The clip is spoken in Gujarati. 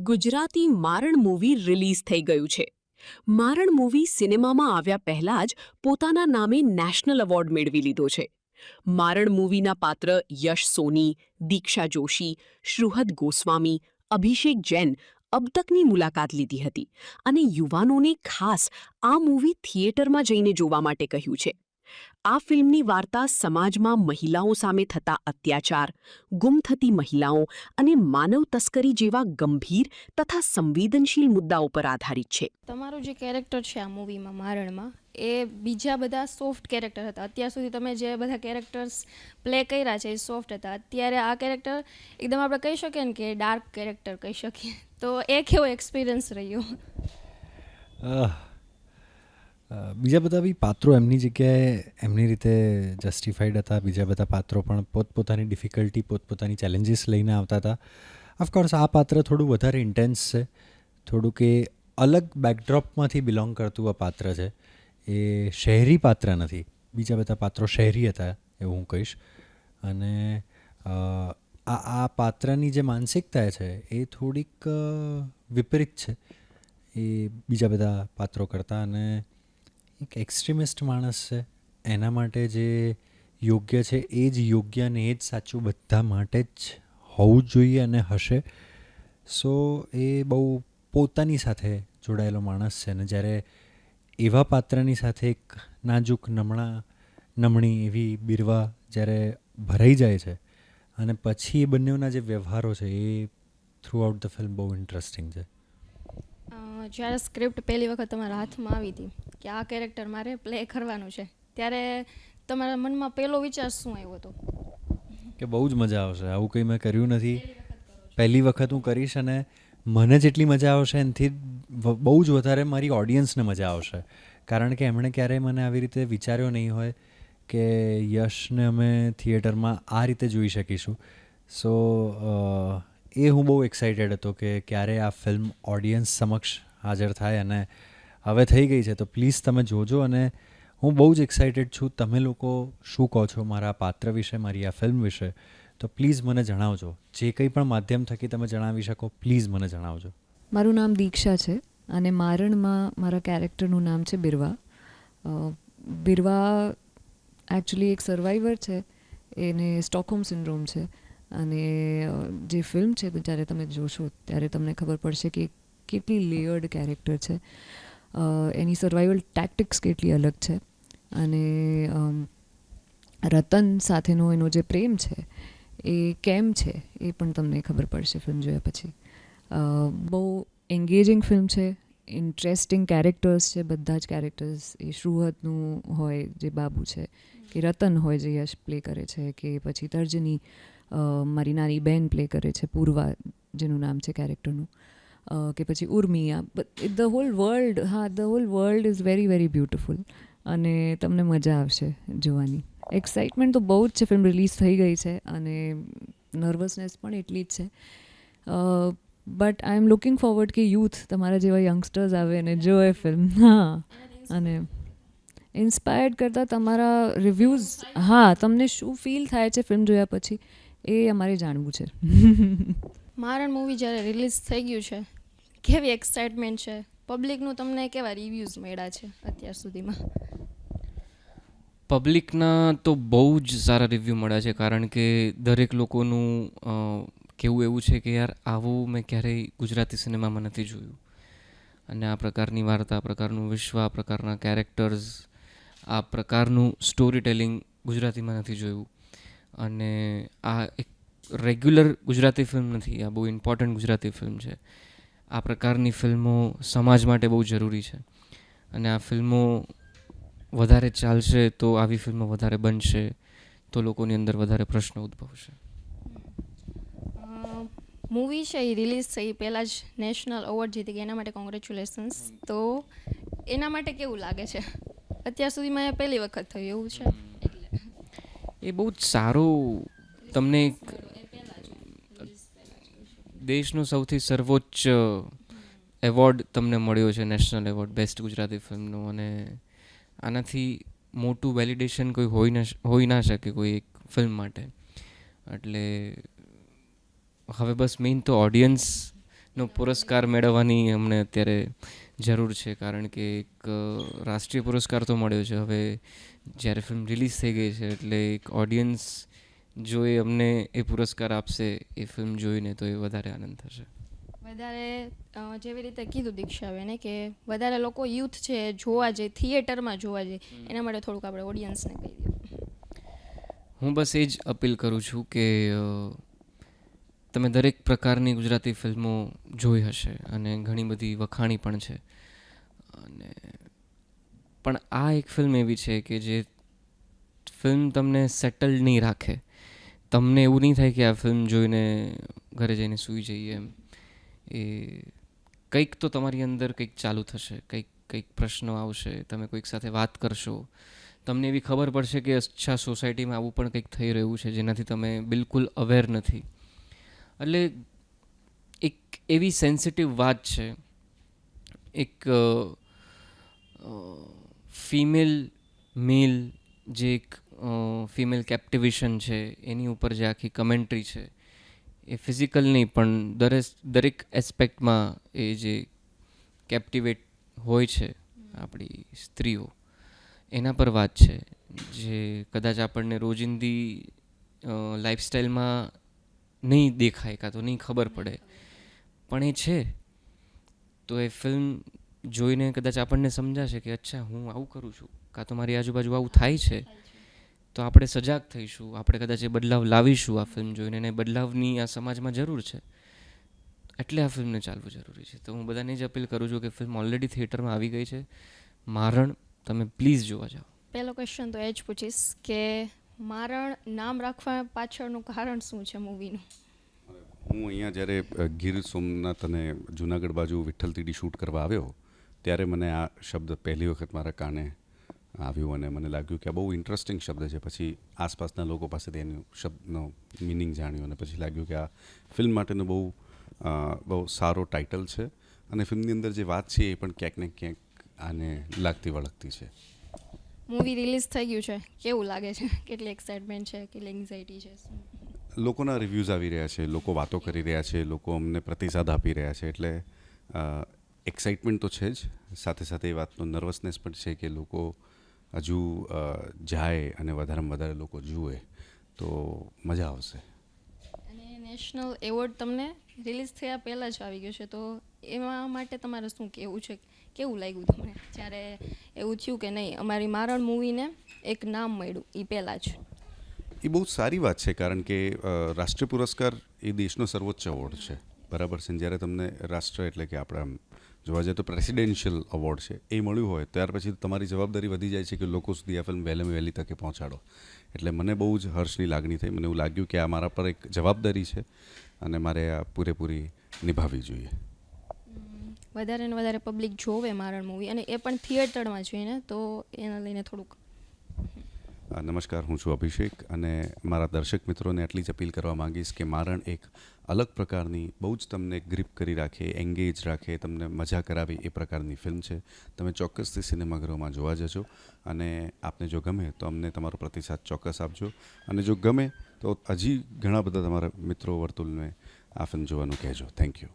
ગુજરાતી મારણ મૂવી રિલીઝ થઈ ગયું છે. મારણ મૂવી સિનેમામાં આવ્યા પહેલા જ પોતાના નામે નેશનલ એવોર્ડ મેળવી લીધો છે. મારણ મૂવીના પાત્ર યશ સોની, દીક્ષા જોશી, શ્રુહદ ગોસ્વામી, અભિષેક જૈન અબ તકની મુલાકાત લીધી હતી અને યુવાનોને ખાસ આ મૂવી થિયેટરમાં જઈને જોવા માટે કહ્યું છે. આ ફિલ્મની વાર્તા સમાજમાં મહિલાઓ સામે થતા અત્યાચાર, ગુમ થતી મહિલાઓ અને માનવ તસ્કરી જેવા ગંભીર તથા સંવેદનશીલ મુદ્દાઓ પર આધારિત છે. તમારું જે કેરેક્ટર છે આ મૂવીમાં મારણમાં એ બીજા બધા સોફ્ટ કેરેક્ટર હતા. અત્યાર સુધી તમે જે બધા કેરેક્ટર્સ પ્લે કર્યા છે એ સોફ્ટ હતા. અત્યારે આ કેરેક્ટર એકદમ આપણે કહી શકીએ ને કે ડાર્ક કેરેક્ટર કહી શકીએ. તો એ કેવો એક્સપિરિયન્સ રહ્યો? બીજા બધા બી પાત્રો એમની જગ્યાએ એમની રીતે જસ્ટિફાઈડ હતા. બીજા બધા પાત્રો પણ પોતપોતાની ડિફિકલ્ટી, પોતપોતાની ચેલેન્જીસ લઈને આવતા હતા. ઓફકોર્સ આ પાત્ર થોડું વધારે ઇન્ટેન્સ છે, થોડુંક એ અલગ બેકડ્રોપમાંથી બિલોંગ કરતું આ પાત્ર છે. એ શહેરી પાત્ર નથી. બીજા બધા પાત્રો શહેરી હતા એવું હું કહીશ. અને આ પાત્રની જે માનસિકતા છે એ થોડીક વિપરીત છે એ બીજા બધા પાત્રો કરતાં. અને એક એક્સ્ટ્રીમિસ્ટ માણસ છે, એના માટે જે યોગ્ય છે એ જ યોગ્ય અને એ જ સાચું બધા માટે જ હોવું જોઈએ અને હશે. સો એ બહુ પોતાની સાથે જોડાયેલો માણસ છે. અને જ્યારે એવા પાત્રની સાથે એક નાજુક નમણી એવી બિરવા જ્યારે ભરાઈ જાય છે અને પછી એ બંનેના જે વ્યવહારો છે એ થ્રુ આઉટ ધ ફિલ્મ બહુ ઇન્ટરેસ્ટિંગ છે. જ્યારે સ્ક્રિપ્ટ પહેલી વખત તમારા હાથમાં આવી હતી કે આ કેરેક્ટર મારે પ્લે કરવાનું છે, ત્યારે તમારા મનમાં પહેલો વિચાર શું આવ્યો હતો? કે બહુ જ મજા આવશે, આવું કંઈ મેં કર્યું નથી, પહેલી વખત હું કરીશ અને મને જેટલી મજા આવશે એનાથી બહુ જ વધારે મારી ઓડિયન્સને મજા આવશે. કારણ કે એમણે ક્યારેય મને આવી રીતે વિચાર્યો નહીં હોય કે યશને અમે થિયેટરમાં આ રીતે જોઈ શકીશું. સો એ હું બહુ એક્સાઇટેડ હતો કે ક્યારે આ ફિલ્મ ઓડિયન્સ સમક્ષ હાજર થાય. અને હવે થઈ ગઈ છે તો પ્લીઝ તમે જોજો. અને હું બહુ જ એક્સાઇટેડ છું. તમે લોકો શું કહો છો મારા પાત્ર વિશે, મારી આ ફિલ્મ વિશે? તો પ્લીઝ મને જણાવજો. જે કંઈ પણ માધ્યમ થકી તમે જણાવી શકો પ્લીઝ મને જણાવજો. મારું નામ દીક્ષા છે અને મારણમાં મારા કેરેક્ટરનું નામ છે બિરવા. બિરવા એકચ્યુઅલી એક સર્વાઈવર છે, એને સ્ટોકહોમ સિન્ડ્રોમ છે. અને જે ફિલ્મ છે જ્યારે તમે જોશો ત્યારે તમને ખબર પડશે કે કેટલી લેયર્ડ કેરેક્ટર છે, એની સર્વાઈવલ ટેક્ટિક્સ કેટલી અલગ છે. અને રતન સાથેનો એનો જે પ્રેમ છે એ કેમ છે એ પણ તમને ખબર પડશે ફિલ્મ જોયા પછી. બહુ એન્ગેજિંગ ફિલ્મ છે, ઇન્ટરેસ્ટિંગ કેરેક્ટર્સ છે. બધા જ કેરેક્ટર્સ, એ શ્રુહદનું હોય જે બાબુ છે, કે રતન હોય જે યશ પ્લે કરે છે, કે પછી તર્જની મારી નાની બહેન પ્લે કરે છે, પૂર્વા જેનું નામ છે કેરેક્ટરનું, કે પછી ઉર્મિયા. The whole world, the whole world is very very beautiful અને તમને મજા આવશે જોવાની. એક્સાઇટમેન્ટ તો બહુ જ છે, ફિલ્મ રિલીઝ થઈ ગઈ છે અને નર્વસનેસ પણ એટલી જ છે. But I M looking forward કે યુથ, તમારા જેવા યંગસ્ટર્સ આવે અને જોએ ફિલ્મ. હા, અને ઇન્સ્પાયર્ડ કરતાં તમારા રિવ્યૂઝ, હા, તમને શું ફીલ થાય છે ફિલ્મ જોયા પછી એ અમારે જાણવું છે. મારણ મૂવી જ્યારે રિલીઝ થઈ ગયું છે, કેવી એક્સાઇટમેન્ટ છે? પબ્લિકનું તમને કેવા રિવ્યૂઝ મળ્યા છે અત્યાર સુધીમાં? પબ્લિકના તો બહુ જ સારા રિવ્યૂ મળ્યા છે. કારણ કે દરેક લોકોનું કહેવું એવું છે કે યાર આવું મેં ક્યારેય ગુજરાતી સિનેમામાં નથી જોયું. અને આ પ્રકારની વાર્તા, આ પ્રકારનું વિશ્વ, આ પ્રકારના કેરેક્ટર્સ, આ પ્રકારનું સ્ટોરી ટેલિંગ ગુજરાતીમાં નથી જોયું. અને આ એક રેગ્યુલર ગુજરાતી ફિલ્મ નથી, આ બહુ ઇમ્પોર્ટન્ટ ગુજરાતી ફિલ્મ છે. આ પ્રકારની ફિલ્મો સમાજ માટે બહુ જરૂરી છે. અને આ ફિલ્મો વધારે ચાલશે તો આવી ફિલ્મો વધારે બનશે, તો લોકોની અંદર વધારે પ્રશ્નો ઉદ્ભવશે. મૂવી છે એ રિલીઝ થઈ પહેલાં જ નેશનલ એવોર્ડ જીતી ગઈ, એના માટે કોંગ્રેચ્યુલેશન્સ. તો એના માટે કેવું લાગે છે? અત્યાર સુધીમાં એ પહેલી વખત થયું એવું છે એટલે એ બહુ જ સારું. તમને એક દેશનો સૌથી સર્વોચ્ચ એવોર્ડ તમને મળ્યો છે, નેશનલ એવોર્ડ બેસ્ટ ગુજરાતી ફિલ્મનો. અને આનાથી મોટું વેલિડેશન કોઈ હોઈ ના શકે કોઈ એક ફિલ્મ માટે. એટલે હવે બસ મેઇન તો ઓડિયન્સ નો પુરસ્કાર મેળવવાની અમને અત્યારે જરૂર છે, કારણ કે એક રાષ્ટ્રીય પુરસ્કાર તો મળ્યો છે. હવે જ્યારે ફિલ્મ રિલીઝ થઈ ગઈ છે એટલે એક ઓડિયન્સ જો એ અમને એ પુરસ્કાર આપશે એ ફિલ્મ જોઈને, તો એ વધારે આનંદ થશે. વધારે જેવી રીતે કીધું દીક્ષાબેને કે વધારે લોકો યુથ છે એ જોવા જાય, થિયેટરમાં જોવા જાય, એના માટે થોડુંક આપણે ઓડિયન્સને કહી દઈએ. હું બસ એ જ અપીલ કરું છું કે તમે દરેક પ્રકારની ગુજરાતી ફિલ્મો જોઈ હશે અને ઘણી બધી વખાણી પણ છે, અને પણ આ એક ફિલ્મ એવી છે કે જે ફિલ્મ તમને સેટલ નહીં રાખે. તમને એવું નહીં થાય કે આ ફિલ્મ જોઈને ઘરે જઈને સૂઈ જઈએ એમ. એ કંઈક તો તમારી અંદર કંઈક ચાલુ થશે, કંઈક પ્રશ્નો આવશે, તમે કોઈક સાથે વાત કરશો, તમને એવી ખબર પડશે કે અચ્છા સોસાયટીમાં આવું પણ કંઈક થઈ રહ્યું છે જેનાથી તમે બિલકુલ અવેર નથી. એટલે એક એવી સેન્સિટિવ વાત છે, એક ફિમેલ મેલ જે એક ફિમેલ કેપ્ટિવેશન છે એની ઉપર જે આખી કમેન્ટ્રી છે, એ ફિઝિકલ નહીં પણ દરેક એસ્પેક્ટમાં એ જે કેપ્ટિવેટ હોય છે આપણી સ્ત્રીઓ, એના પર વાત છે, જે કદાચ આપણને રોજિંદી લાઈફસ્ટાઈલમાં નહીં દેખાય કાં તો નહીં ખબર પડે, પણ એ છે. તો એ ફિલ્મ જોઈને કદાચ આપણને સમજાશે કે અચ્છા હું આવું કરું છું, કાં તો મારી આજુબાજુ આવું થાય છે, તો આપણે સજાગ થઈશું, આપણે કદાચ એ બદલાવ લાવીશું આ ફિલ્મ જોઈને, અને બદલાવની આ સમાજમાં જરૂર છે, એટલે આ ફિલ્મને ચાલવું જરૂરી છે. તો હું બધાને જ અપીલ કરું છું કે ફિલ્મ ઓલરેડી થિયેટરમાં આવી ગઈ છે, મારણ, તમે પ્લીઝ જોવા જાઓ. પહેલો ક્વેશ્ચન તો એ જ પૂછીશ કે મારણ નામ રાખવા પાછળનું કારણ શું છે મૂવીનું? હું અહીંયા જ્યારે ગીર સોમનાથ અને જુનાગઢ બાજુ વિઠ્ઠલ તીડી શૂટ કરવા આવ્યો ત્યારે મને આ શબ્દ પહેલી વખત મારા કાને આવ્યું અને મને લાગ્યું કે આ બહુ ઇન્ટરેસ્ટિંગ શબ્દ છે. પછી આસપાસના લોકો પાસેથી એનો શબ્દનો મિનિંગ જાણ્યું અને પછી લાગ્યું કે આ ફિલ્મ માટેનું બહુ સારો ટાઇટલ છે, અને ફિલ્મની અંદર જે વાત છે એ પણ ક્યાંક ને ક્યાંક આને લાગતી વળગતી છે. મૂવી રિલીઝ થઈ ગયું છે, કેવું લાગે છે? કેટલી એક્સાઇટમેન્ટ છે, કેટલી એન્ઝાઇટી છે? લોકોના રિવ્યૂઝ આવી રહ્યા છે, લોકો વાતો કરી રહ્યા છે, લોકો અમને પ્રતિસાદ આપી રહ્યા છે, એટલે એક્સાઇટમેન્ટ તો છે જ, સાથે સાથે એ વાતનો નર્વસનેસ પણ છે કે લોકો હજુ જાય અને વધારેમાં વધારે લોકો જુએ તો મજા આવશે. અને નેશનલ એવોર્ડ તમને રિલીઝ થયા પહેલાં જ આવી ગયો છે, તો એમાં માટે તમારે શું કહેવું છે? કેવું લાગ્યું તમને જ્યારે એવું થયું કે નહીં અમારી મારણ મૂવીને એક નામ મળ્યું એ પહેલાં જ? એ બહુ સારી વાત છે, કારણ કે રાષ્ટ્રીય પુરસ્કાર એ દેશનો સર્વોચ્ચ એવોર્ડ છે, બરાબર છે. જ્યારે તમને રાષ્ટ્ર એટલે કે આપણે આમ જોવા જઈએ તો પ્રેસિડેન્શિયલ એવોર્ડ છે એ મળ્યું હોય ત્યાર પછી તમારી જવાબદારી વધી જાય છે કે લોકો સુધી આ ફિલ્મ વહેલામાં વહેલી તકે પહોંચાડો. એટલે મને બહુ જ હર્ષની લાગણી થઈ. મને એવું લાગ્યું કે આ મારા પર એક જવાબદારી છે અને મારે આ પૂરેપૂરી નિભાવવી જોઈએ. વધારે ને વધારે પબ્લિક જોવે મારણ મૂવી, અને એ પણ થિયેટરમાં જોઈને, તો એના લઈને થોડુંક. નમસ્કાર, હું છું અભિષેક, અને મારા દર્શક મિત્રોને એટલી જ અપીલ કરવા માંગીશ કે મારણ એક અલગ પ્રકારની, બહુ જ તમને ગ્રીપ કરી રાખે, એંગેજ રાખે, તમને મજા કરાવે એ પ્રકારની ફિલ્મ છે. તમે ચોક્કસથી સિનેમાગૃહમાં જોવા જજો, અને આપને જો ગમે તો અમને તમારો પ્રતિસાદ ચોક્કસ આપજો, અને જો ગમે તો હજી ઘણા બધા તમારા મિત્રો વર્તુળને આ ફિલ્મ જોવાનું કહેજો. Thank you.